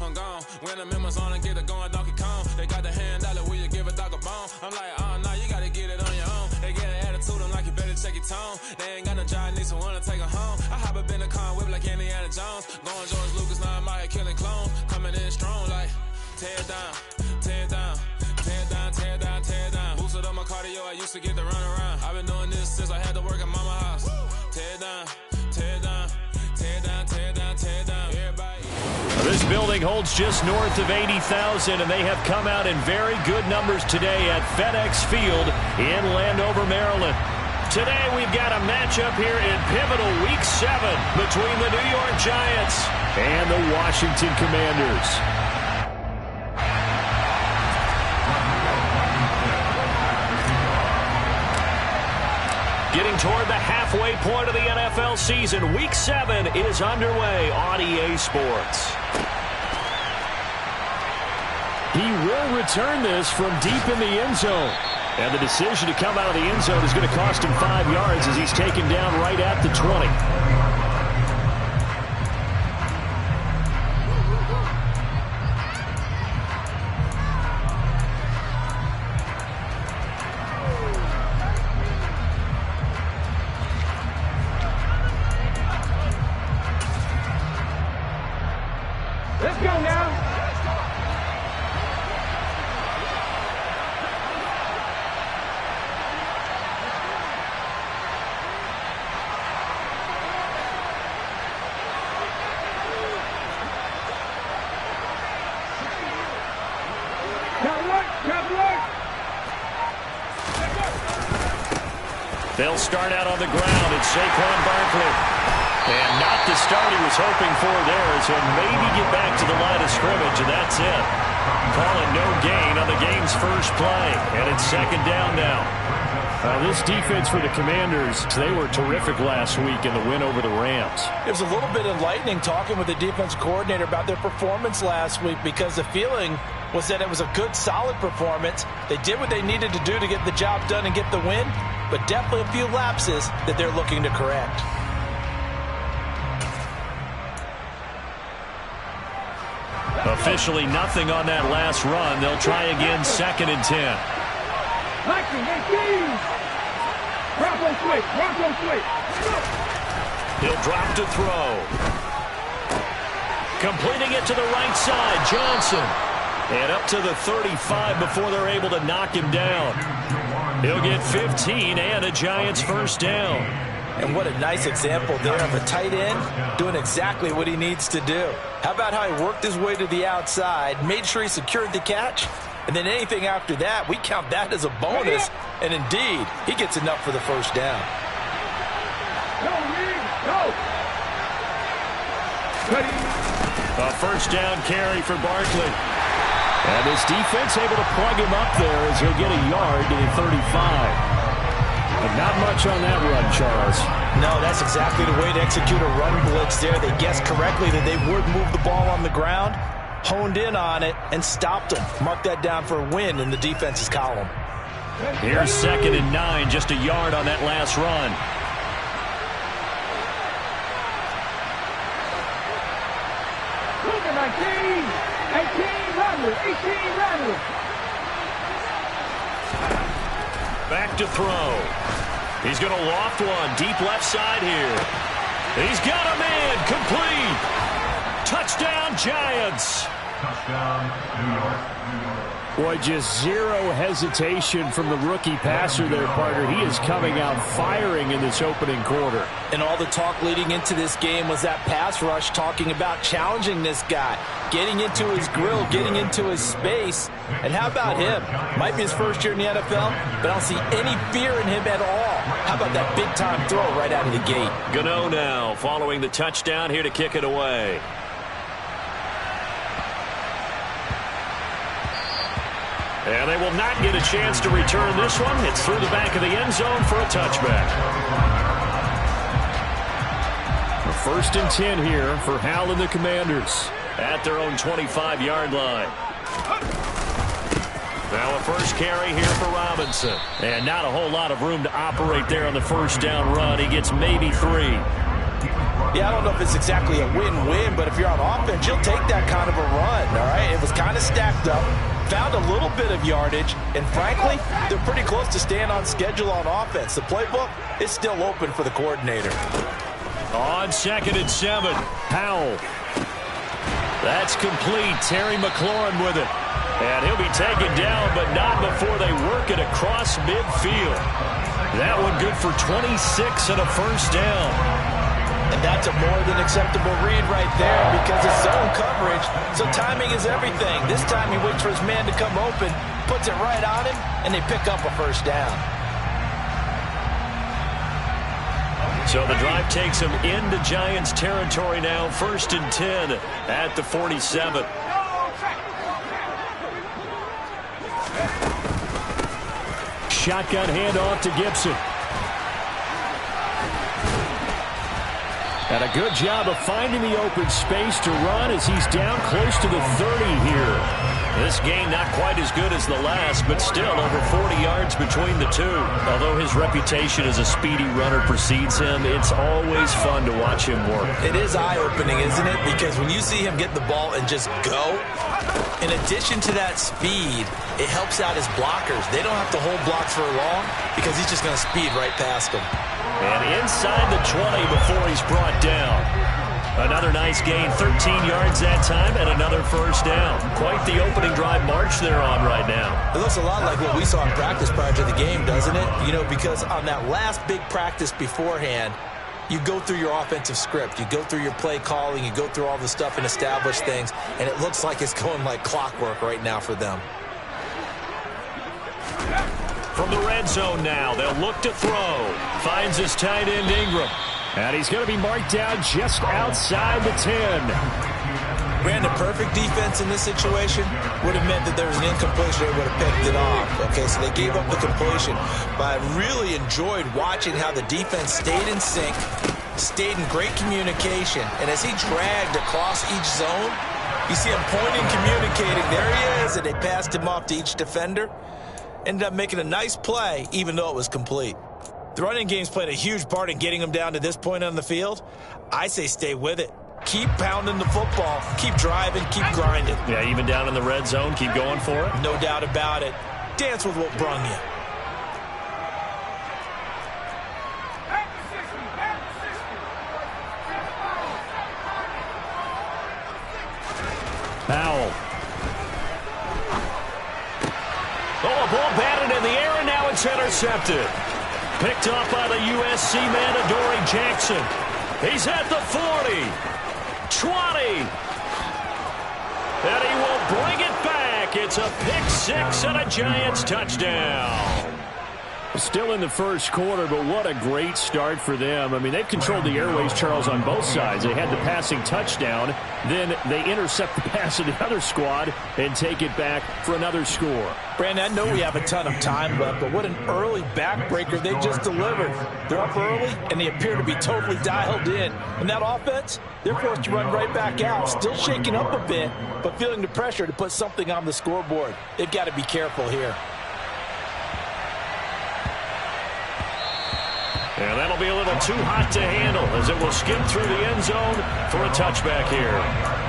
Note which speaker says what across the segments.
Speaker 1: I'm gone. When the members on and get it going, Donkey Kong. They got the hand dollar, will you give a dog a bone? I'm like, oh, no, you gotta get it on your own. They get an attitude, I'm like, you better check your tone. They ain't got no job, need someone to take her home. I hop up in the car, whip like Indiana Jones. Going George Lucas, now I'm out here killing clones. Coming in strong like, tear it down, tear it down. Tear it down, tear it down, tear it down. Boosted up my cardio, I used to get to run around. I've been doing this since I had to work at mama house. Tear it down, tear it down, tear it down, tear it down, tear it down. Everybody.
Speaker 2: This building holds just north of 80,000, and they have come out in very good numbers today at FedEx Field in Landover, Maryland. Today we've got a matchup here in pivotal Week 7 between the New York Giants and the Washington Commanders. Getting toward the halfway point of the NFL season, Week 7 is underway on EA Sports. He will return this from deep in the end zone. And the decision to come out of the end zone is going to cost him 5 yards as he's taken down right at the 20.
Speaker 3: Let's go now.
Speaker 2: They'll start out on the ground. It's Saquon Barkley. And not the start he was hoping for there, as he'll maybe get back to the line of scrimmage, and that's it. Calling no gain on the game's first play, and it's second down now. This defense for the Commanders, they were terrific last week in the win over the Rams.
Speaker 4: It was a little bit enlightening talking with the defense coordinator about their performance last week, because the feeling was that it was a good, solid performance. They did what they needed to do to get the job done and get the win, but definitely a few lapses that they're looking to correct.
Speaker 2: Officially nothing on that last run. They'll try again, 2nd and 10. He'll drop to throw. Completing it to the right side, Johnson. And up to the 35 before they're able to knock him down. He'll get 15 and a Giants first down.
Speaker 4: And what a nice example there of a tight end doing exactly what he needs to do. How about how he worked his way to the outside, made sure he secured the catch, and then anything after that, we count that as a bonus. And indeed, he gets enough for the first down.
Speaker 2: A first down carry for Barkley. And this defense able to plug him up there as he'll get a yard to the 35. But not much on that run, Charles.
Speaker 4: No, that's exactly the way to execute a run blitz there. They guessed correctly that they would move the ball on the ground, honed in on it, and stopped them. Mark that down for a win in the defense's column.
Speaker 2: Here's 2nd and 9, just a yard on that last run. Back to throw. He's going to loft one deep left side here. He's got a man complete. Touchdown, Giants.
Speaker 5: Touchdown, New York.
Speaker 2: Boy, just zero hesitation from the rookie passer there, partner. He is coming out firing in this opening quarter.
Speaker 4: And all the talk leading into this game was that pass rush, talking about challenging this guy, getting into his grill, getting into his space. And how about him? Might be his first year in the NFL, but I don't see any fear in him at all. How about that big-time throw right out of the gate?
Speaker 2: Gano now following the touchdown here to kick it away. And they will not get a chance to return this one. It's through the back of the end zone for a touchback. A 1st and 10 here for Hal and the Commanders at their own 25-yard line. Now a first carry here for Robinson. And not a whole lot of room to operate there on the first down run. He gets maybe 3.
Speaker 4: Yeah, I don't know if it's exactly a win-win, but if you're on offense, you'll take that kind of a run. of stacked up, found a little bit of yardage, and frankly, they're pretty close to staying on schedule on offense. The playbook is still open for the coordinator.
Speaker 2: On 2nd and 7, Powell. That's complete. Terry McLaurin with it. And he'll be taken down, but not before they work it across midfield. That one good for 26 and a first down.
Speaker 4: And that's a more than acceptable read right there because it's zone coverage, so timing is everything. This time he waits for his man to come open, puts it right on him, and they pick up a first down.
Speaker 2: So the drive takes him into Giants territory now. 1st and 10 at the 47. Shotgun handoff to Gibson. And a good job of finding the open space to run as he's down close to the 30 here. This game not quite as good as the last, but still over 40 yards between the two. Although his reputation as a speedy runner precedes him, it's always fun to watch him work.
Speaker 4: It is eye-opening, isn't it? Because when you see him get the ball and just go, in addition to that speed, it helps out his blockers. They don't have to hold blocks for long because he's just going to speed right past them.
Speaker 2: And inside the 20 before he's brought down. Another nice gain, 13 yards that time, and another first down. Quite the opening drive march they're on right now.
Speaker 4: It looks a lot like what we saw in practice prior to the game, doesn't it? You know, because on that last big practice beforehand, you go through your offensive script. You go through your play calling. You go through all the stuff and establish things, and it looks like it's going like clockwork right now for them.
Speaker 2: From the red zone now, they'll look to throw. Finds his tight end Ingram. And he's going to be marked down just outside the 10.
Speaker 4: Brandon, perfect defense in this situation would have meant that there was an incompletion. They would have picked it off. Okay, so they gave up the completion. But I really enjoyed watching how the defense stayed in sync, stayed in great communication. And as he dragged across each zone, you see him pointing, communicating. There he is, and they passed him off to each defender. Ended up making a nice play, even though it was complete. The running game's played a huge part in getting them down to this point on the field. I say stay with it. Keep pounding the football. Keep driving. Keep grinding.
Speaker 2: Yeah, even down in the red zone, keep going for it.
Speaker 4: No doubt about it. Dance with what brung you.
Speaker 2: Powell. Oh, a ball batted in the air, and now it's intercepted. Picked off by the USC man, Adoree Jackson. He's at the 40, 20, and he will bring it back. It's a pick six and a Giants touchdown. Still in the first quarter, but what a great start for them. I mean, they've controlled the airways, Charles, on both sides. They had the passing touchdown. Then they intercept the pass of the other squad and take it back for another score.
Speaker 4: Brandon, I know we have a ton of time left, but what an early backbreaker they just delivered. They're up early, and they appear to be totally dialed in. And that offense, they're forced to run right back out. Still shaking up a bit, but feeling the pressure to put something on the scoreboard. They've got to be careful here.
Speaker 2: And that'll be a little too hot to handle as it will skip through the end zone for a touchback here.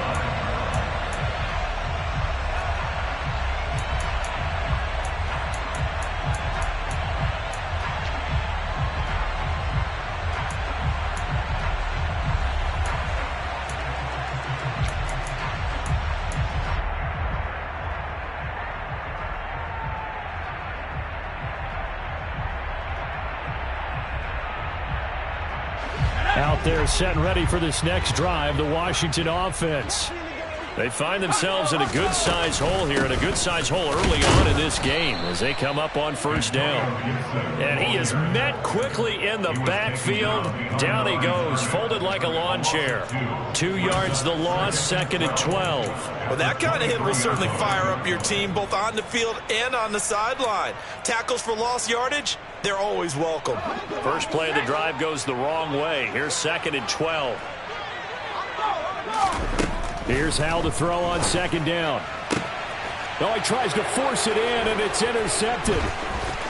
Speaker 2: Out there set and ready for this next drive, the Washington offense. They find themselves in a good-sized hole here, and a good-sized hole early on in this game as they come up on first down. And he is met quickly in the backfield. Down he goes, folded like a lawn chair. 2 yards the loss, 2nd and 12.
Speaker 4: Well, that kind of hit will certainly fire up your team both on the field and on the sideline. Tackles for lost yardage, they're always welcome.
Speaker 2: First play of the drive goes the wrong way. Here's 2nd and 12. Here's Howell to throw on 2nd down. Oh, he tries to force it in, and it's intercepted.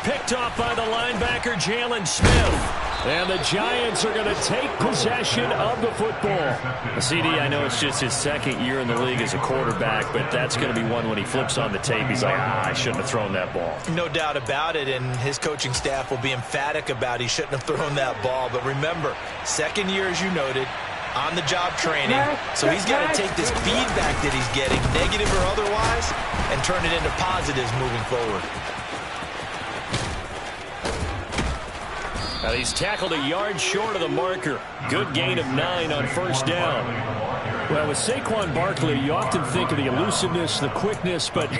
Speaker 2: Picked off by the linebacker, Jalen Smith. And the Giants are going to take possession of the football. CD, I know it's just his second year in the league as a quarterback, but that's going to be one when he flips on the tape. He's like, I shouldn't have thrown that ball.
Speaker 4: No doubt about it, and his coaching staff will be emphatic about he shouldn't have thrown that ball. But remember, second year, as you noted, on-the-job training. So he's got to take this feedback that he's getting, negative or otherwise, and turn it into positives moving forward.
Speaker 2: Now he's tackled a yard short of the marker. Good gain of 9 on first down. Well, with Saquon Barkley, you often think of the elusiveness, the quickness, but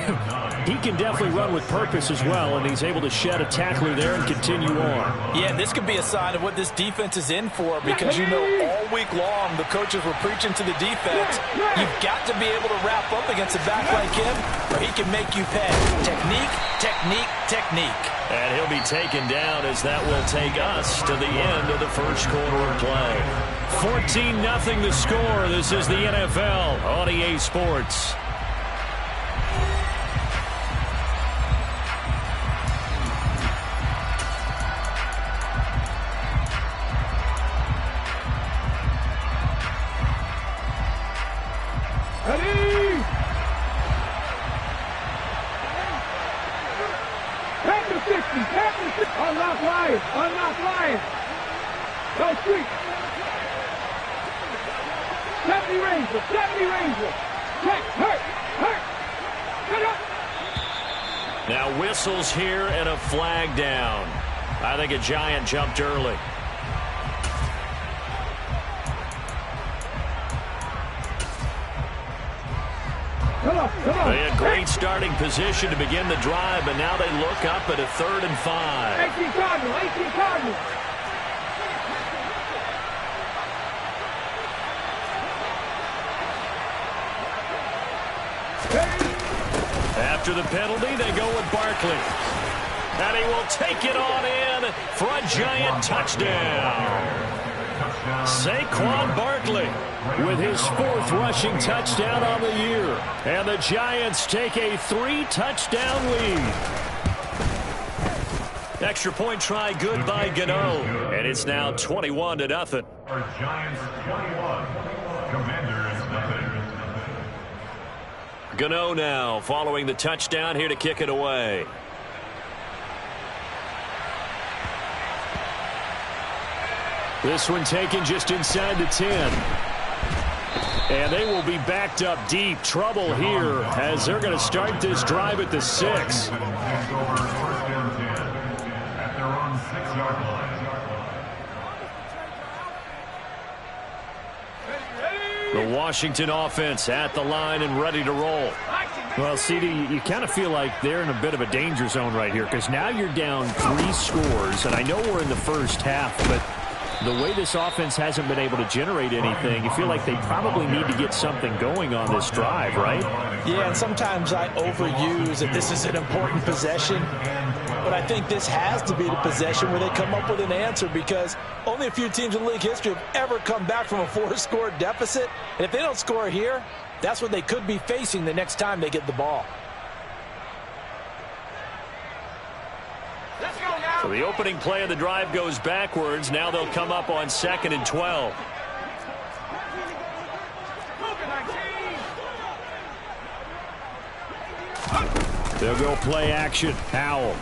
Speaker 2: he can definitely run with purpose as well, and he's able to shed a tackler there and continue on.
Speaker 4: Yeah, this could be a sign of what this defense is in for, because you know all week long the coaches were preaching to the defense, you've got to be able to wrap up against a back like him, or he can make you pay. Technique, technique, technique.
Speaker 2: And he'll be taken down as that will take us to the end of the first quarter of play. 14-0 the score. This is the NFL on EA Sports.
Speaker 3: Unlock Lions! Unlock Lions! Go street! 70 Rangers! 70 Rangers! Check! Hurt! Hurt! Get up!
Speaker 2: Now whistles here and a flag down. I think a Giant jumped early.
Speaker 3: Come on, come on.
Speaker 2: They had great starting position to begin the drive, but now they look up at a 3rd and 5.
Speaker 3: 18 Cardinal, 18 Cardinal.
Speaker 2: After the penalty, they go with Barkley. And he will take it on in for a Giant touchdown. Saquon Barkley with his 4th rushing touchdown on the year. And the Giants take a 3-touchdown lead. Extra point try good by Gano. And it's now 21-0.
Speaker 5: Giants 21, Commanders nothing.
Speaker 2: Gano now following the touchdown here to kick it away. This one taken just inside the 10. And they will be backed up deep. Trouble here as they're going to start this drive at the 6.
Speaker 5: At their own 6-yard line.
Speaker 2: The Washington offense at the line and ready to roll. Well, CD, you kind of feel like they're in a bit of a danger zone right here, because now you're down 3 scores, and I know we're in the first half, but the way this offense hasn't been able to generate anything, you feel like they probably need to get something going on this drive, right?
Speaker 4: Yeah, and sometimes I overuse that this is an important possession, but I think this has to be the possession where they come up with an answer, because only a few teams in league history have ever come back from a 4-score deficit, and if they don't score here, that's what they could be facing the next time they get the ball.
Speaker 2: So the opening play of the drive goes backwards. Now they'll come up on 2nd and 12. They'll go play action. Howell.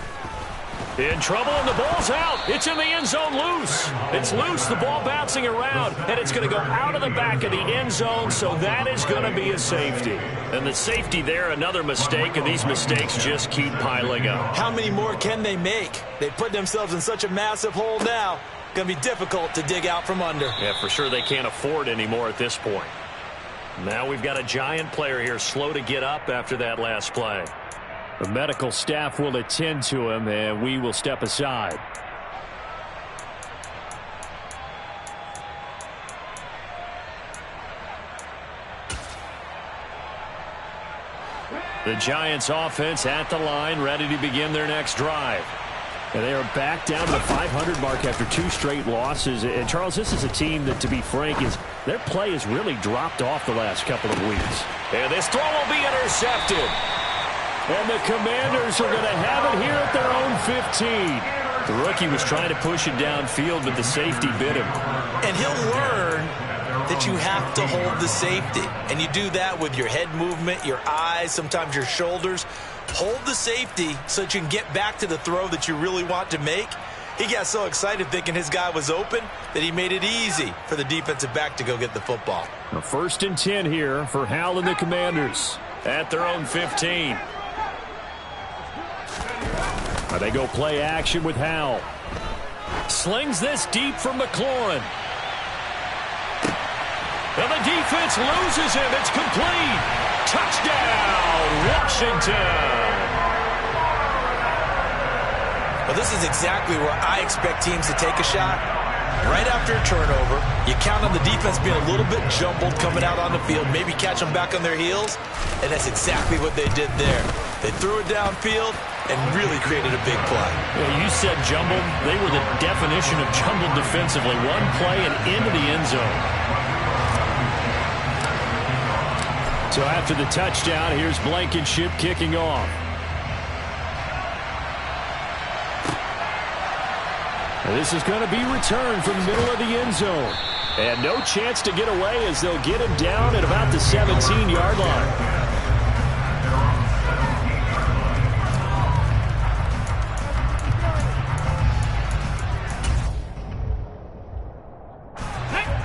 Speaker 2: In trouble, and the ball's out. It's in the end zone loose. It's loose, the ball bouncing around, and it's going to go out of the back of the end zone, so that is going to be a safety. And the safety there, another mistake, and these mistakes just keep piling up.
Speaker 4: How many more can they make? They put themselves in such a massive hole now. Going to be difficult to dig out from under.
Speaker 2: Yeah, for sure they can't afford anymore at this point. Now we've got a Giant player here slow to get up after that last play. The medical staff will attend to him, and we will step aside. The Giants offense at the line, ready to begin their next drive. And they are back down to the 500 mark after 2 straight losses. And, Charles, this is a team that, to be frank, their play has really dropped off the last couple of weeks. And this throw will be intercepted. And the Commanders are going to have it here at their own 15. The rookie was trying to push it downfield, but the safety bit him.
Speaker 4: And he'll learn that you have to hold the safety. And you do that with your head movement, your eyes, sometimes your shoulders. Hold the safety so that you can get back to the throw that you really want to make. He got so excited thinking his guy was open that he made it easy for the defensive back to go get the football.
Speaker 2: A 1st and 10 here for Howell and the Commanders at their own 15. They go play action with Howell. Slings this deep from McLaurin. And the defense loses him. It's complete. Touchdown, Washington.
Speaker 4: Well, this is exactly where I expect teams to take a shot. Right after a turnover, you count on the defense being a little bit jumbled coming out on the field, maybe catch them back on their heels, and that's exactly what they did there. They threw it downfield and really created a big play.
Speaker 2: Yeah, you said jumbled. They were the definition of jumbled defensively. One play and into the end zone. So after the touchdown, here's Blankenship kicking off. This is going to be returned from the middle of the end zone. And no chance to get away as they'll get him down at about the 17-yard line.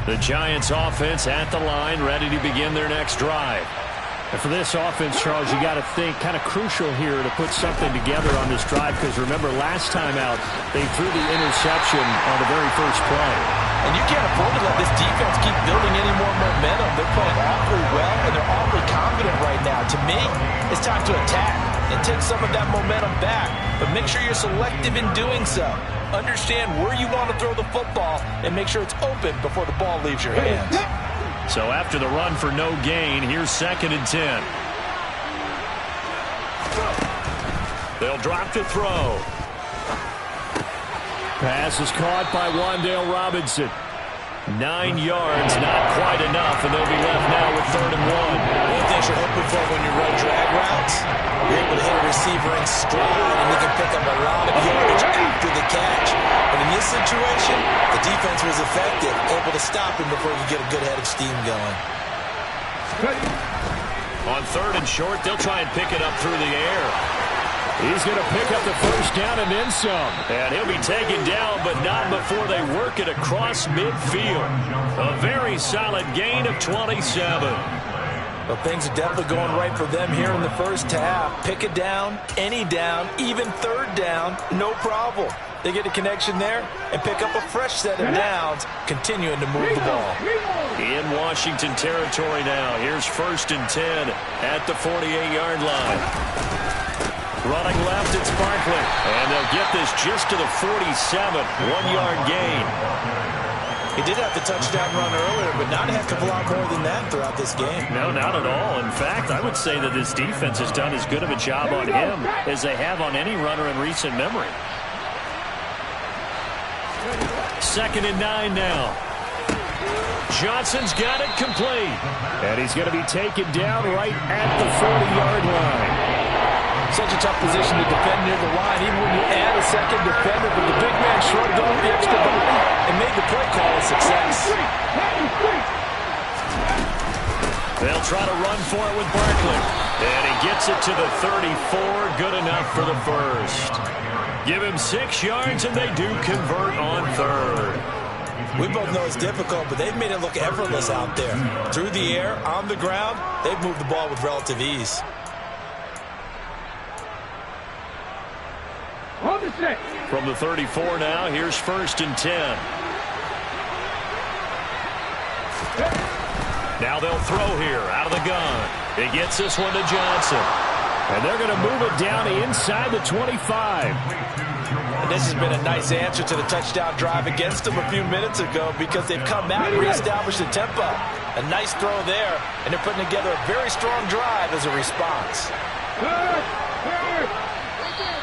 Speaker 2: The Giants offense at the line, ready to begin their next drive. And for this offense, Charles, you got to think kind of crucial here to put something together on this drive, because remember last time out they threw the interception on the very first play.
Speaker 4: And you can't afford to let this defense keep building any more momentum. They're playing awfully well, and they're awfully confident right now. To me, it's time to attack and take some of that momentum back, but make sure you're selective in doing so. Understand where you want to throw the football and make sure it's open before the ball leaves your hands.
Speaker 2: So after the run for no gain, here's 2nd and 10. They'll drop to throw. Pass is caught by Wan'Dale Robinson. 9 yards, not quite enough, and they'll be left now with 3rd and 1.
Speaker 4: One thing you're hoping for when you run drag routes, you're able to hit a receiver in stride, and you can pick up a lot of yardage after the catch. But in this situation, the defense was effective, able to stop him before you get a good head of steam going.
Speaker 2: On 3rd and short, they'll try and pick it up through the air. He's going to pick up the 1st down and then some. And he'll be taken down, but not before they work it across midfield. A very solid gain of 27.
Speaker 4: Well, things are definitely going right for them here in the first half. Pick it down, any down, even 3rd down, no problem. They get a connection there and pick up a fresh set of downs, continuing to move the ball.
Speaker 2: In Washington territory now. Here's 1st and 10 at the 48-yard line. Running left, it's Barkley. And they'll get this just to the 47, 1-yard gain.
Speaker 4: He did have the touchdown run earlier, but not a heck of a lot more than that throughout this game.
Speaker 2: No, not at all. In fact, I would say that this defense has done as good of a job on him as they have on any runner in recent memory. 2nd and 9 now. Johnson's got it complete. And he's going to be taken down right at the 40-yard line.
Speaker 4: Such a tough position to defend near the line, even when you add a second defender, but the big man shrugged off the extra body and made the play call a success.
Speaker 2: They'll try to run for it with Barkley. And he gets it to the 34, good enough for the 1st. Give him 6 yards, and they do convert on 3rd.
Speaker 4: We both know it's difficult, but they've made it look effortless out there. Through the air, on the ground, they've moved the ball with relative ease.
Speaker 2: From the 34 now, here's 1st and 10. Now they'll throw here out of the gun. He gets this one to Johnson. And they're going to move it down inside the 25.
Speaker 4: And this has been a nice answer to the touchdown drive against them a few minutes ago, because they've come out and reestablished the tempo. A nice throw there, and they're putting together a very strong drive as a response.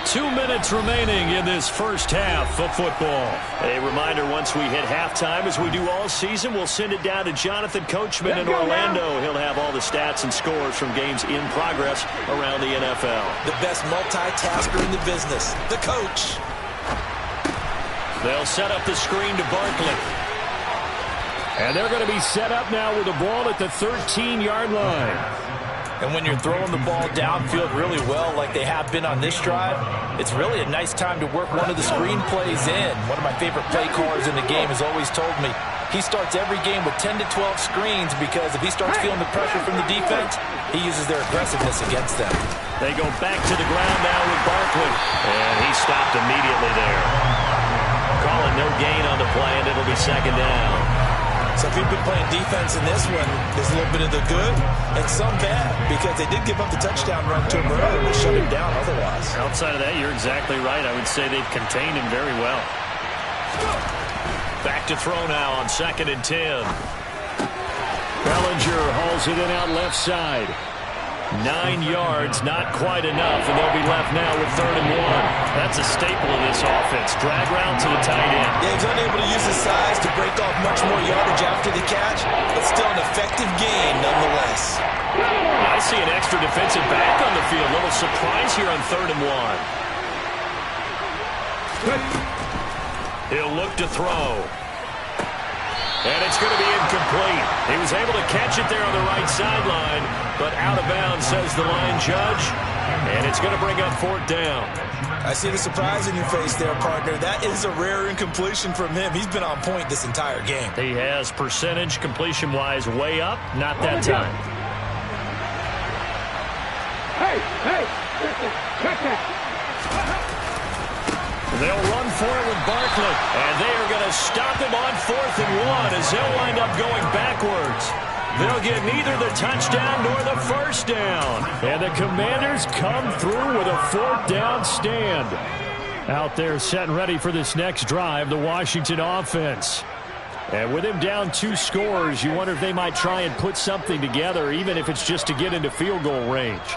Speaker 2: 2 minutes remaining in this first half of football. A reminder, once we hit halftime, as we do all season, we'll send it down to Jonathan Coachman in Orlando. He'll have all the stats and scores from games in progress around the NFL.
Speaker 4: The best multitasker in the business, the coach.
Speaker 2: They'll set up the screen to Barkley. And they're going to be set up now with the ball at the 13-yard line.
Speaker 4: And when you're throwing the ball downfield really well like they have been on this drive, it's really a nice time to work one of the screen plays in. One of my favorite play callers in the game has always told me he starts every game with 10 to 12 screens because if he starts feeling the pressure from the defense, he uses their aggressiveness against them.
Speaker 2: They go back to the ground now with Barkley. And he stopped immediately there. Calling no gain on the play, and it'll be second down.
Speaker 4: So if you've been playing defense in this one, there's a little bit of the good and some bad because they did give up the touchdown run to him earlier, but shut him down otherwise.
Speaker 2: Outside of that, you're exactly right. I would say they've contained him very well. Back to throw now on 2nd and 10. Bellinger hauls it in out left side. 9 yards, not quite enough, and they'll be left now with 3rd and 1. That's a staple of this offense. Drag route to the tight end.
Speaker 4: Yeah, he's unable to use his size to break off much more yardage after the catch, but still an effective gain nonetheless.
Speaker 2: I see an extra defensive back on the field. A little surprise here on 3rd and 1. He'll look to throw. And it's going to be incomplete. He was able to catch it there on the right sideline, but out of bounds, says the line judge. And it's going to bring up 4th down.
Speaker 4: I see the surprise in your face there, partner. That is a rare incompletion from him. He's been on point this entire game.
Speaker 2: He has percentage completion-wise way up. Not that time.
Speaker 3: Hey, check that.
Speaker 2: They'll run for it with Barkley, and they are going to stop him on 4th and 1 as they'll wind up going backwards. They'll get neither the touchdown nor the first down. And the Commanders come through with a 4th down stand. Out there set and ready for this next drive, the Washington offense. And with him down 2 scores, you wonder if they might try and put something together, even if it's just to get into field goal range.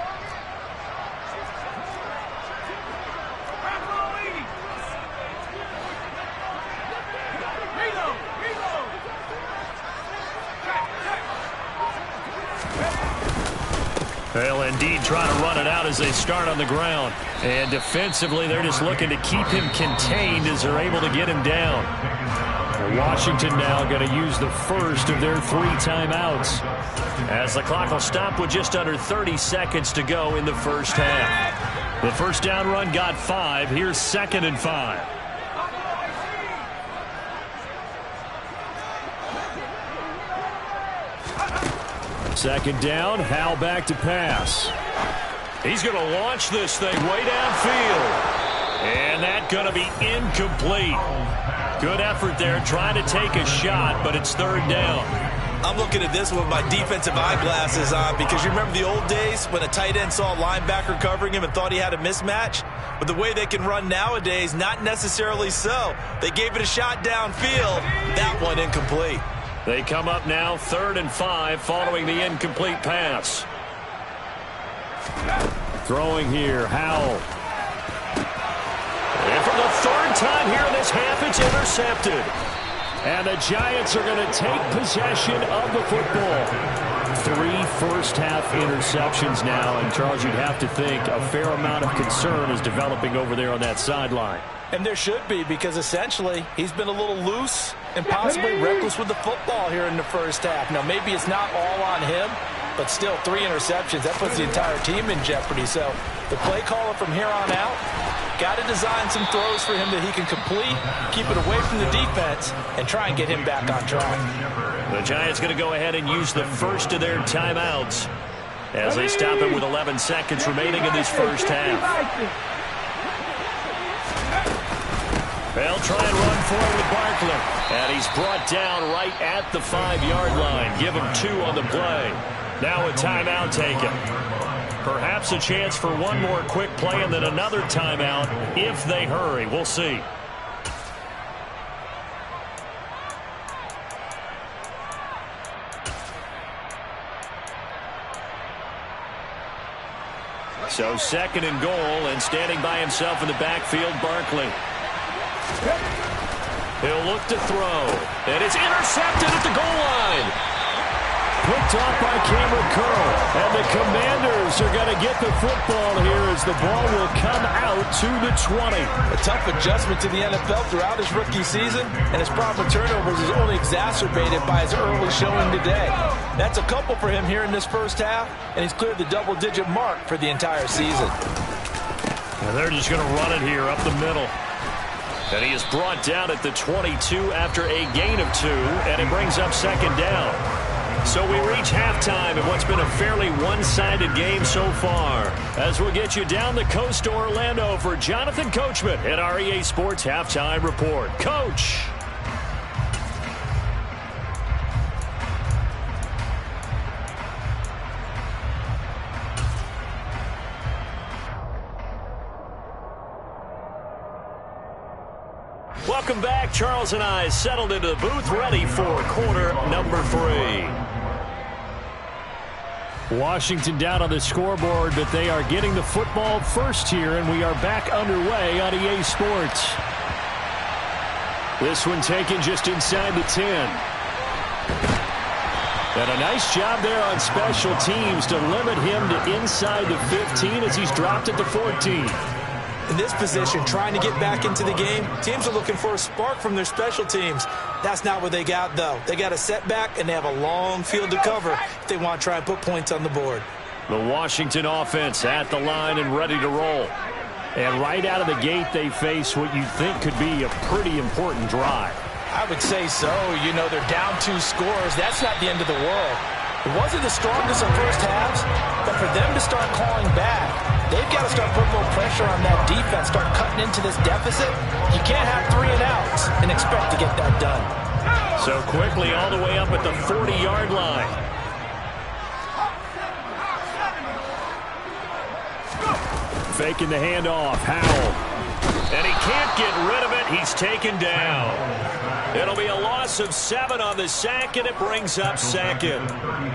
Speaker 2: They'll indeed try to run it out as they start on the ground. And defensively, they're just looking to keep him contained as they're able to get him down. Washington now going to use the first of their 3 timeouts, as the clock will stop with just under 30 seconds to go in the first half. The first down run got 5. Here's 2nd and 5. Second down, Howell back to pass. He's going to launch this thing way downfield. And that's going to be incomplete. Good effort there, trying to take a shot, but it's 3rd down.
Speaker 4: I'm looking at this with my defensive eyeglasses on because you remember the old days when a tight end saw a linebacker covering him and thought he had a mismatch? But the way they can run nowadays, not necessarily so. They gave it a shot downfield. That one incomplete.
Speaker 2: They come up now 3rd and 5 following the incomplete pass. Throwing here, Howell. And for the 3rd time here in this half, it's intercepted. And the Giants are going to take possession of the football. 3 first-half interceptions now. And, Charles, you'd have to think a fair amount of concern is developing over there on that sideline.
Speaker 4: And there should be, because essentially he's been a little loose and possibly reckless with the football here in the first half. Now, maybe it's not all on him, but still 3 interceptions. That puts the entire team in jeopardy. So the play caller from here on out got to design some throws for him that he can complete, keep it away from the defense, and try and get him back on track.
Speaker 2: The Giants going to go ahead and use the first of their timeouts as they stop it with 11 seconds remaining in this first half. They'll try and run forward with Barkley. And he's brought down right at the 5-yard line. Give him 2 on the play. Now a timeout taken. Perhaps a chance for one more quick play and then another timeout if they hurry. We'll see. So 2nd and goal, and standing by himself in the backfield, Barkley. He'll look to throw. And it's intercepted at the goal line. picked off by Cameron Curl. And the Commanders are going to get the football here as the ball will come out to the 20.
Speaker 4: A tough adjustment to the NFL throughout his rookie season, and his problem with turnovers is only exacerbated by his early showing today. That's a couple for him here in this first half, and he's cleared the double-digit mark for the entire season.
Speaker 2: And they're just going to run it here up the middle. And he is brought down at the 22 after a gain of 2, and it brings up second down. So we reach halftime in what's been a fairly one-sided game so far. As we'll get you down the coast to Orlando for Jonathan Coachman at our EA Sports Halftime Report. Coach! Welcome back. Charles and I settled into the booth, ready for quarter number 3. Washington down on the scoreboard, but they are getting the football first here, and we are back underway on EA Sports. This one taken just inside the 10. And a nice job there on special teams to limit him to inside the 15 as he's dropped at the 14.
Speaker 4: In this position, trying to get back into the game, teams are looking for a spark from their special teams. That's not what they got, though. They got a setback, and they have a long field to cover if they want to try and put points on the board.
Speaker 2: The Washington offense at the line and ready to roll. And right out of the gate, they face what you think could be a pretty important drive.
Speaker 4: I would say so. You know, they're down 2 scores. That's not the end of the world. It wasn't the strongest of first halves, but for them to start clawing back, they've got to start putting a little pressure on that defense, start cutting into this deficit. You can't have 3 and outs and expect to get that done.
Speaker 2: So quickly all the way up at the 40-yard line. Faking the handoff, Howell. And he can't get rid of it. He's taken down. It'll be a loss of 7 on the sack, and it brings up second.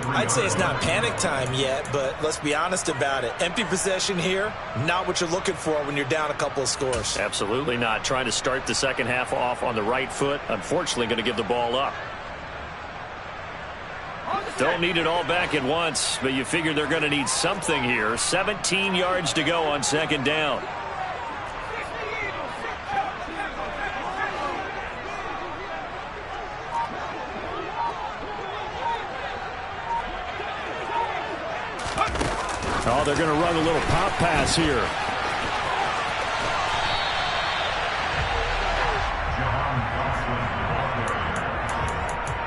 Speaker 4: I'd say it's not panic time yet, but let's be honest about it. Empty possession here, not what you're looking for when you're down a couple of scores.
Speaker 2: Absolutely not. Trying to start the second half off on the right foot. Unfortunately, going to give the ball up. Don't need it all back at once, but you figure they're going to need something here. 17 yards to go on second down. Oh, they're going to run a little pop pass here.
Speaker 5: He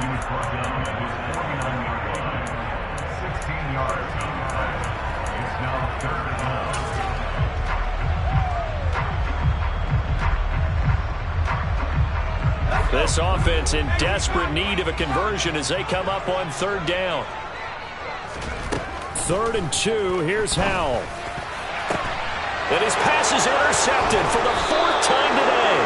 Speaker 5: was brought down at his 49-yard line. 16 yards on the play. It's now third and long.
Speaker 2: This offense in desperate need of a conversion as they come up on third down. 3rd and 2. Here's Howell. And his pass is intercepted for the 4th time today.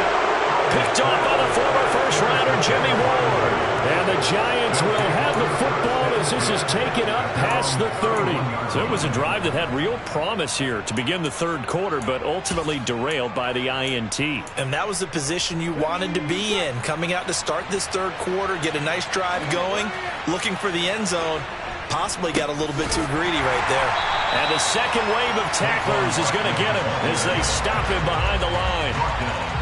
Speaker 2: Picked off by the former first-rounder Jimmy Ward. And the Giants will have the football as this is taken up past the 30. So it was a drive that had real promise here to begin the third quarter, but ultimately derailed by the INT.
Speaker 4: And that was the position you wanted to be in. Coming out to start this third quarter, get a nice drive going, looking for the end zone. Possibly got a little bit too greedy right there.
Speaker 2: And the second wave of tacklers is going to get him as they stop him behind the line.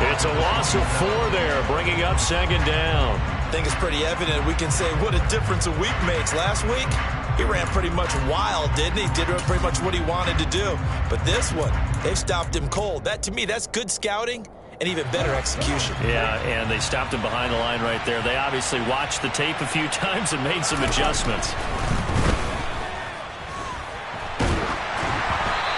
Speaker 2: It's a loss of 4 there, bringing up second down.
Speaker 4: I think it's pretty evident. We can say what a difference a week makes. Last week, he ran pretty much wild, didn't he? Did pretty much what he wanted to do. But this one, they've stopped him cold. That, to me, that's good scouting and even better execution.
Speaker 2: Yeah, and they stopped him behind the line right there. They obviously watched the tape a few times and made some adjustments.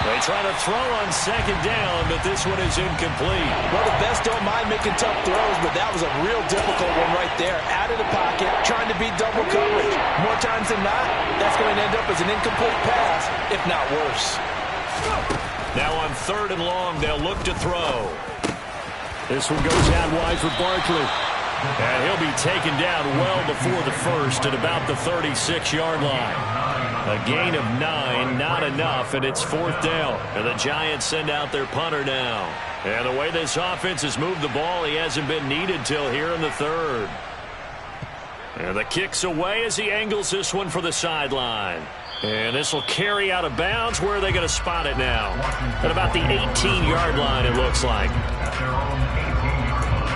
Speaker 2: They try to throw on second down, but this one is incomplete.
Speaker 4: Well, the best don't mind making tough throws, but that was a real difficult one right there. Out of the pocket, trying to beat double coverage. More times than not, that's going to end up as an incomplete pass, if not worse.
Speaker 2: Now on 3rd and long, they'll look to throw. This one goes out wide for Barkley. And he'll be taken down well before the first at about the 36-yard line. A gain of 9, not enough, and it's 4th down. And the Giants send out their punter now. And the way this offense has moved the ball, he hasn't been needed till here in the 3rd. And the kick's away as he angles this one for the sideline. And this will carry out of bounds. Where are they going to spot it now? At about the 18-yard line, it looks like.
Speaker 5: At their own 18-yard line.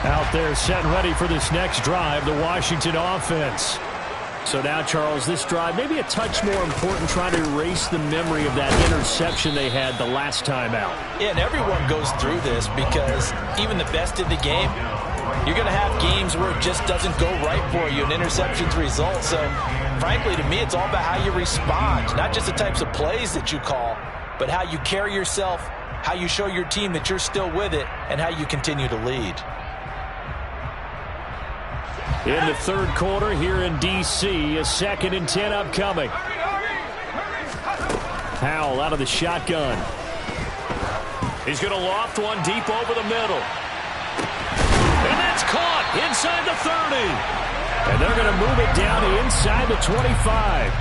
Speaker 2: Out there set and ready for this next drive, the Washington offense. So now, Charles, this drive maybe a touch more important, trying to erase the memory of that interception they had the last time out.
Speaker 4: Yeah, and everyone goes through this because even the best in the game, you're going to have games where it just doesn't go right for you, and interceptions result. So, frankly, to me, it's all about how you respond, not just the types of plays that you call, but how you carry yourself, how you show your team that you're still with it, and how you continue to lead.
Speaker 2: In the third quarter here in D.C., a 2nd and 10 upcoming. Howell out of the shotgun. He's going to loft one deep over the middle. And that's caught inside the 30. And they're going to move it down to inside the 25.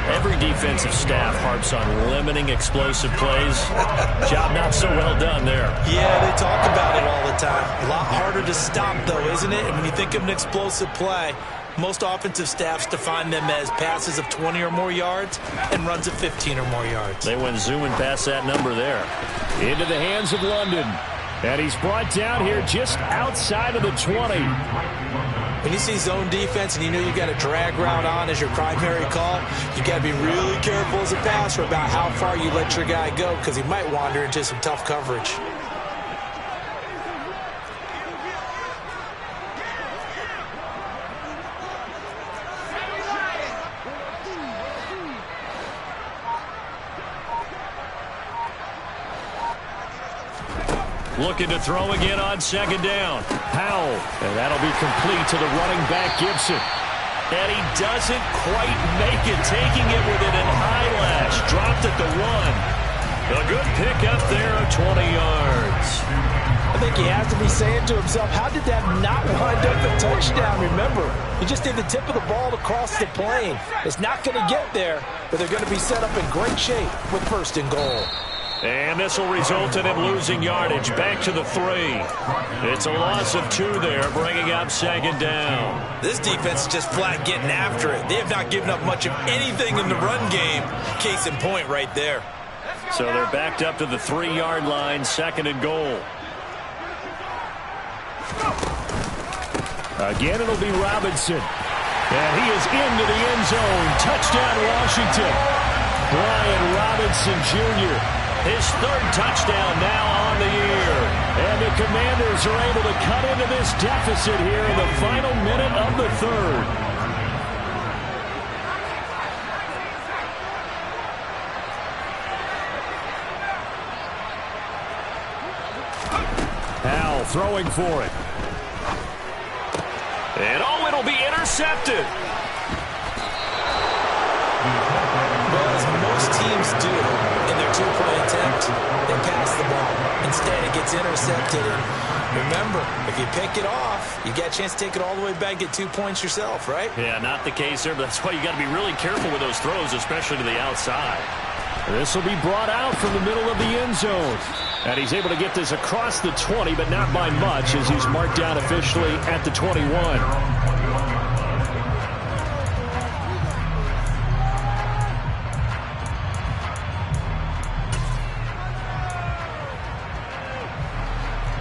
Speaker 2: Every defensive staff harps on limiting explosive plays. Job not so well done there.
Speaker 4: Yeah, they talk about it all the time. A lot harder to stop, though, isn't it? And when you think of an explosive play, most offensive staffs define them as passes of 20 or more yards and runs of 15 or more yards.
Speaker 2: They went zooming past that number there. Into the hands of London. And he's brought down here just outside of the 20.
Speaker 4: When you see zone defense and you know you got a drag route on as your primary call, you got to be really careful as a passer about how far you let your guy go because he might wander into some tough coverage.
Speaker 2: Looking to throw again on 2nd down. Howell. And that'll be complete to the running back, Gibson. And he doesn't quite make it, taking it with an eyelash. Dropped at the 1. A good pickup there of 20 yards.
Speaker 4: I think he has to be saying to himself, how did that not wind up a touchdown? Remember, he just did the tip of the ball across the plane. It's not going to get there, but they're going to be set up in great shape with 1st and goal.
Speaker 2: And this will result in him losing yardage back to the 3. It's a loss of 2 there, bringing up 2nd down.
Speaker 4: This defense is just flat getting after it. They have not given up much of anything in the run game. Case in point right there.
Speaker 2: So they're backed up to the 3-yard line, 2nd and goal. Again, it'll be Robinson. And he is into the end zone. Touchdown, Washington. Brian Robinson, Jr., his 3rd touchdown now on the year. And the Commanders are able to cut into this deficit here in the final minute of the 3rd. Howell throwing for it. And it'll be intercepted.
Speaker 4: Well, as most teams do in their 2-point attempt, they pass the ball. Instead, it gets intercepted. And remember, if you pick it off, you get a chance to take it all the way back, get 2 points yourself, right?
Speaker 2: Yeah, not the case there, but that's why you got to be really careful with those throws, especially to the outside. This will be brought out from the middle of the end zone. And he's able to get this across the 20, but not by much, as he's marked down officially at the 21.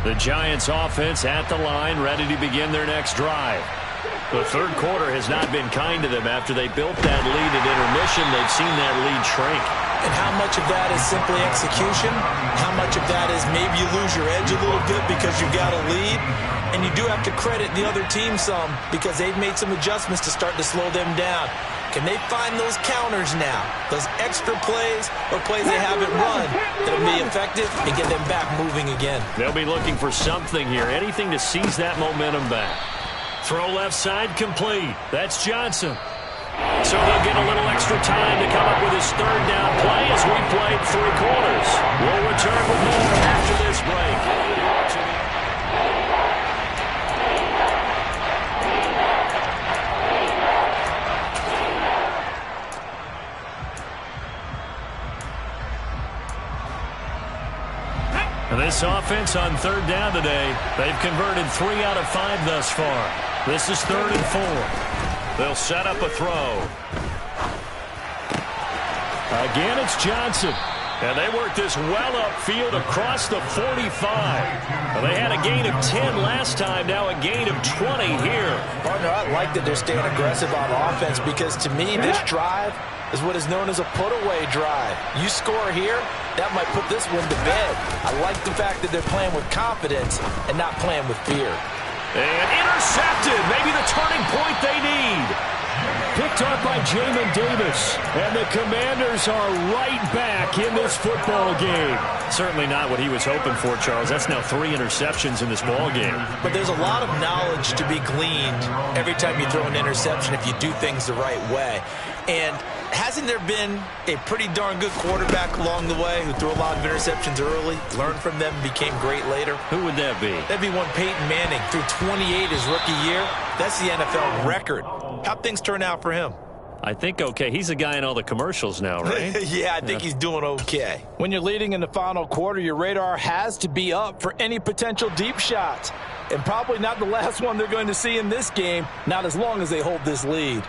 Speaker 2: The Giants offense at the line, ready to begin their next drive. The 3rd quarter has not been kind to them. After they built that lead at intermission, they've seen that lead shrink.
Speaker 4: And how much of that is simply execution? How much of that is maybe you lose your edge a little bit because you've got a lead? And you do have to credit the other team some because they've made some adjustments to start to slow them down. Can they find those counters now? Those extra plays or plays they haven't run that'll be effective and get them back moving again?
Speaker 2: They'll be looking for something here, anything to seize that momentum back. Throw left side complete. That's Johnson. So they'll get a little extra time to come up with his 3rd down play as we played 3 quarters. We'll return with more after this break. this offense on third down today. They've converted 3 out of 5 thus far. This is 3rd and 4. They'll set up a throw. Again, it's Johnson. And they work this well upfield across the 45. Well, they had a gain of 10 last time, now a gain of 20 here.
Speaker 4: Partner, I like that they're staying aggressive on offense because to me, this drive is what is known as a put-away drive. You score here, that might put this one to bed. I like the fact that they're playing with confidence and not playing with fear.
Speaker 2: And intercepted, maybe the turning point they need. Picked up by Jamin Davis. And the Commanders are right back in this football game. Certainly not what he was hoping for, Charles. That's now 3 interceptions in this ball game.
Speaker 4: But there's a lot of knowledge to be gleaned every time you throw an interception if you do things the right way. And hasn't there been a pretty darn good quarterback along the way who threw a lot of interceptions early, learned from them, and became great later?
Speaker 2: Who would that be?
Speaker 4: That'd be one Peyton Manning. Threw 28 his rookie year. That's the NFL record. How'd things turn out for him?
Speaker 2: I think okay. He's a guy in all the commercials now, right?
Speaker 4: Yeah, I think he's doing okay. When you're leading in the final quarter, your radar has to be up for any potential deep shots. And probably not the last one they're going to see in this game, not as long as they hold this lead.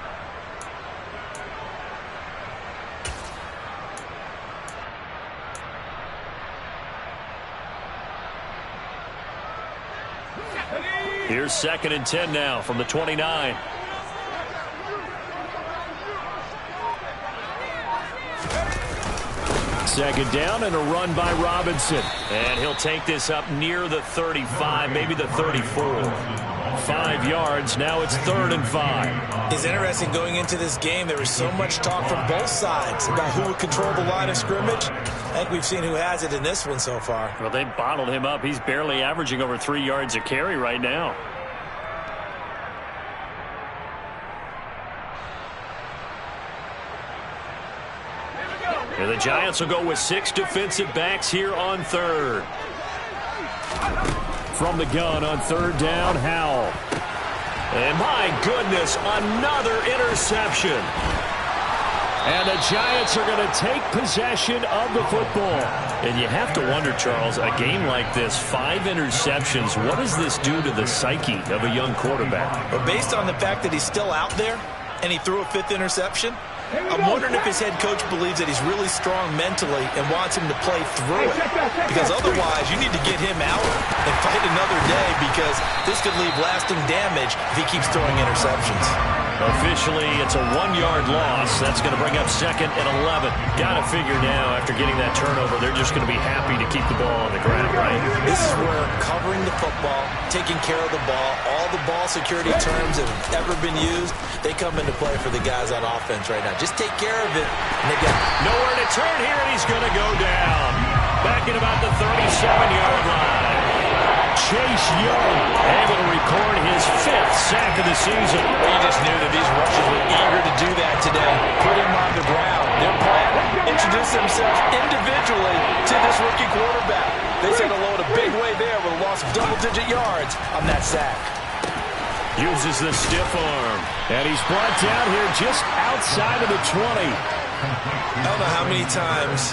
Speaker 2: Here's 2nd and 10 now from the 29. Second down and a run by Robinson. And he'll take this up near the 35, maybe the 34. 5 yards. Now it's 3rd and 5.
Speaker 4: It's interesting going into this game. There was so much talk from both sides about who would control the line of scrimmage. I think we've seen who has it in this one so far.
Speaker 2: Well, they bottled him up. He's barely averaging over 3 yards a carry right now. And the Giants will go with 6 defensive backs here on 3rd. From the gun on 3rd down, Howell. And my goodness, another interception. And the Giants are going to take possession of the football. And you have to wonder, Charles, a game like this, 5 interceptions, what does this do to the psyche of a young quarterback?
Speaker 4: But based on the fact that he's still out there and he threw a 5th interception, I'm wondering if his head coach believes that he's really strong mentally and wants him to play through it. Because otherwise, you need to get him out and fight another day because this could leave lasting damage if he keeps throwing interceptions.
Speaker 2: Officially, it's a 1-yard loss. That's going to bring up 2nd and 11. Got to figure now, after getting that turnover, they're just going to be happy to keep the ball on the ground, right?
Speaker 4: This is where covering the football, taking care of the ball, all the ball security terms that have ever been used, they come into play for the guys on offense right now. Just take care of it. And they got
Speaker 2: nowhere to turn here, and he's going to go down. Back at about the 37-yard line. Chase Young able to record his 5th sack of the season.
Speaker 4: You just knew that these rushers were eager to do that today. Put him on the ground. Their plan, introduce themselves individually to this rookie quarterback. They said hello in a big way there with a loss of double-digit yards on that sack.
Speaker 2: Uses the stiff arm. And he's brought down here just outside of the 20.
Speaker 4: I don't know how many times,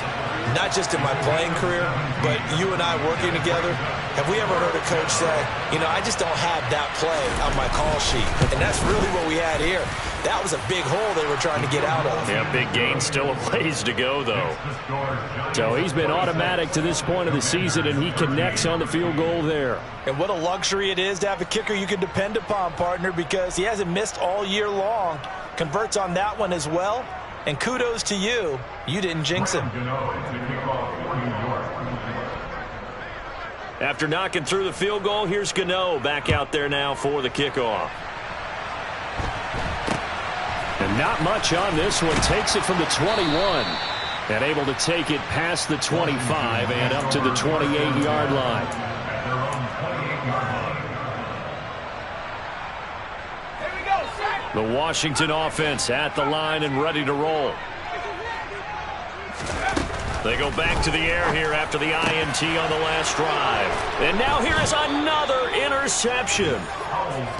Speaker 4: not just in my playing career, but you and I working together, have we ever heard a coach say, you know, I just don't have that play on my call sheet. And that's really what we had here. That was a big hole they were trying to get out of.
Speaker 2: Yeah, big gain. Still a ways to go, though. So he's been automatic to this point of the season, and he connects on the field goal there.
Speaker 4: And what a luxury it is to have a kicker you can depend upon, partner, because he hasn't missed all year long. Converts on that one as well. And kudos to you. You didn't jinx him.
Speaker 2: After knocking through the field goal, here's Gano back out there now for the kickoff. And not much on this one. Takes it from the 21. And able to take it past the 25 and up to the 28-yard line. The Washington offense at the line and ready to roll. They go back to the air here after the INT on the last drive. And now here is another interception.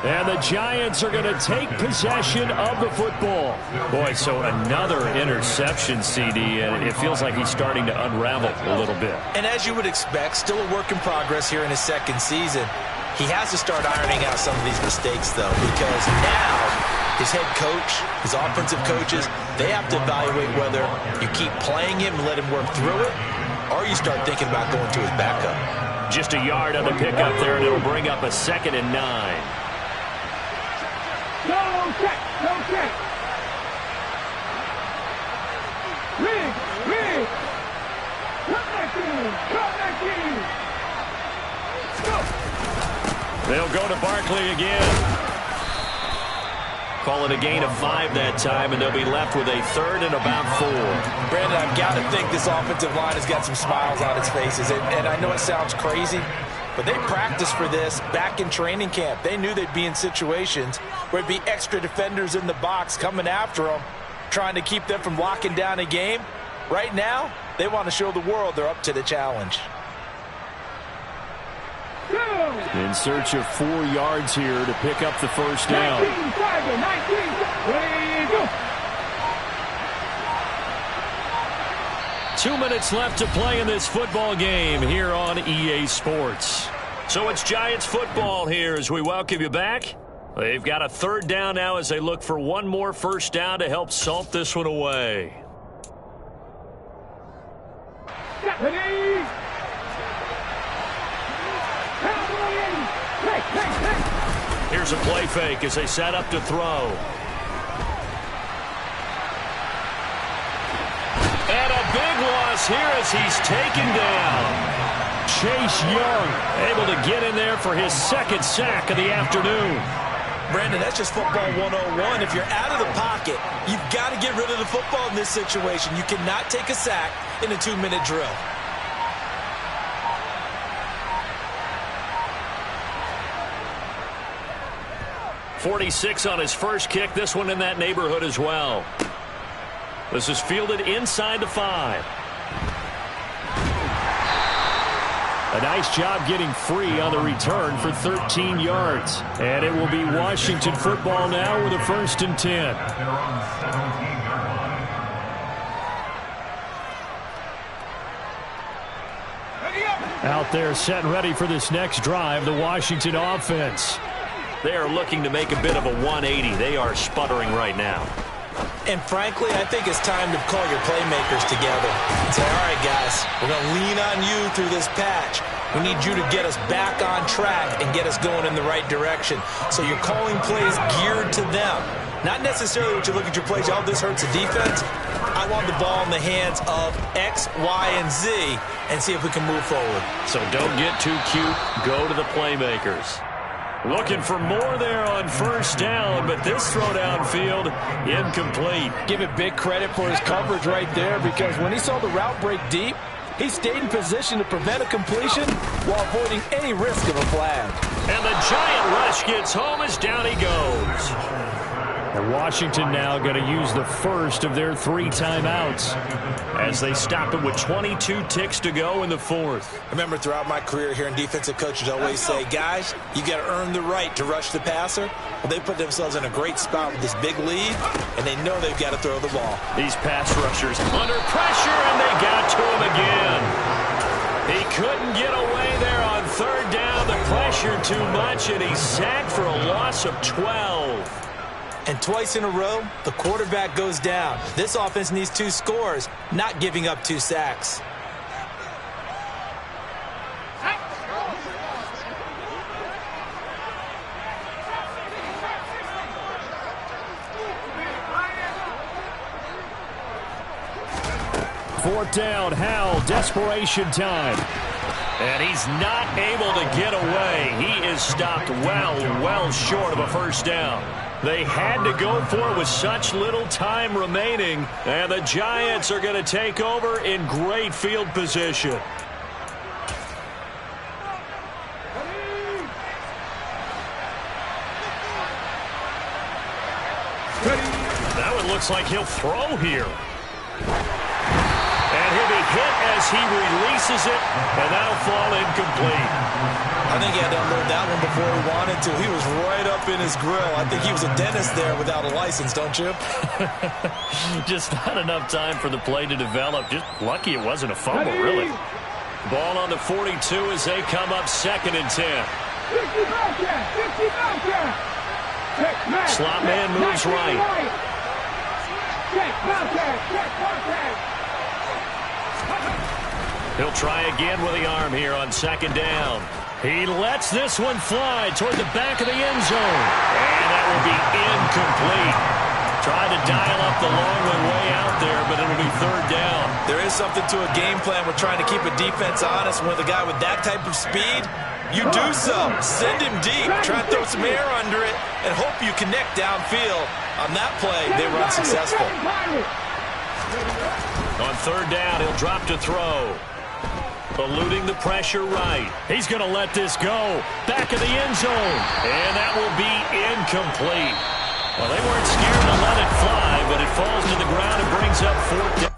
Speaker 2: And the Giants are going to take possession of the football. Boy, so another interception, CD, and it feels like he's starting to unravel a little bit.
Speaker 4: And as you would expect, still a work in progress here in his second season. He has to start ironing out some of these mistakes, though, because now his head coach, his offensive coaches, they have to evaluate whether you keep playing him and let him work through it, or you start thinking about going to his backup.
Speaker 2: Just a yard on the pickup there, and it'll bring up a 2nd and 9.
Speaker 3: No check, no check. Rig, rig. Come back in, come back in. Go.
Speaker 2: They'll go to Barkley again. Call it a gain of 5 that time, and they'll be left with a 3rd and about 4.
Speaker 4: Brandon, I've got to think this offensive line has got some smiles on its faces. And I know it sounds crazy, but they practiced for this back in training camp. They knew they'd be in situations where there'd be extra defenders in the box coming after them, trying to keep them from locking down a game. Right now, they want to show the world they're up to the challenge.
Speaker 2: In search of 4 yards here to pick up the first down. 2 minutes left to play in this football game here on EA Sports. So it's Giants football here as we welcome you back. They've got a 3rd down now as they look for one more first down to help salt this one away. Here's a play fake as they set up to throw. And a big loss here as he's taken down. Chase Young able to get in there for his 2nd sack of the afternoon.
Speaker 4: Brandon, that's just football 101. If you're out of the pocket, you've got to get rid of the football in this situation. You cannot take a sack in a 2-minute drill.
Speaker 2: .46 on his first kick. This one in that neighborhood as well. This is fielded inside the 5. A nice job getting free on the return for 13 yards. And it will be Washington football now with a 1st and 10. Out there set and ready for this next drive, the Washington offense. They are looking to make a bit of a 180. They are sputtering right now.
Speaker 4: And frankly, I think it's time to call your playmakers together and say, all right, guys, we're going to lean on you through this patch. We need you to get us back on track and get us going in the right direction. So you're calling plays geared to them. Not necessarily what you look at your plays, oh, this hurts the defense. I want the ball in the hands of X, Y, and Z and see if we can move forward.
Speaker 2: So don't get too cute. Go to the playmakers. Looking for more there on first down, but this throw downfield incomplete.
Speaker 4: Give it big credit for his coverage right there, because when he saw the route break deep, he stayed in position to prevent a completion while avoiding any risk of a flag.
Speaker 2: And the giant rush gets home as down he goes. And Washington now going to use the first of their 3 timeouts as they stop it with 22 ticks to go in the 4th.
Speaker 4: I remember throughout my career here in defensive coaches always say, guys, you got to earn the right to rush the passer. Well, they put themselves in a great spot with this big lead, and they know they've got to throw the ball.
Speaker 2: These pass rushers under pressure, and they got to him again. He couldn't get away there on 3rd down. The pressure too much, and he's sacked for a loss of 12.
Speaker 4: And twice in a row, the quarterback goes down. This offense needs 2 scores, not giving up 2 sacks.
Speaker 2: Fourth down, Howell, desperation time. And he's not able to get away. He is stopped well short of a first down. They had to go for it with such little time remaining, and the Giants are going to take over in great field position. That one looks like he'll throw here. And he'll be hit as he releases it, and that'll fall incomplete.
Speaker 4: I think he had to unload that one before he wanted to. He was right up in his grill. I think he was a dentist there without a license, don't you?
Speaker 2: Just not enough time for the play to develop. Just lucky it wasn't a fumble, really. Ball on the 42 as they come up 2nd and 10.
Speaker 3: 50
Speaker 2: Slot man moves right.
Speaker 3: Check, contact, check, contact.
Speaker 2: He'll try again with the arm here on 2nd down. He lets this one fly toward the back of the end zone. And that will be incomplete. Tried to dial up the long way out there, but it'll be 3rd down.
Speaker 4: There is something to a game plan. We're trying to keep a defense honest. With a guy with that type of speed, you do so. Send him deep. Try to throw some air under it and hope you connect downfield. On that play, they were unsuccessful.
Speaker 2: On 3rd down, he'll drop to throw. Eluding the pressure right. He's going to let this go. Back of the end zone. And that will be incomplete. Well, they weren't scared to let it fly, but it falls to the ground and brings up 4th down.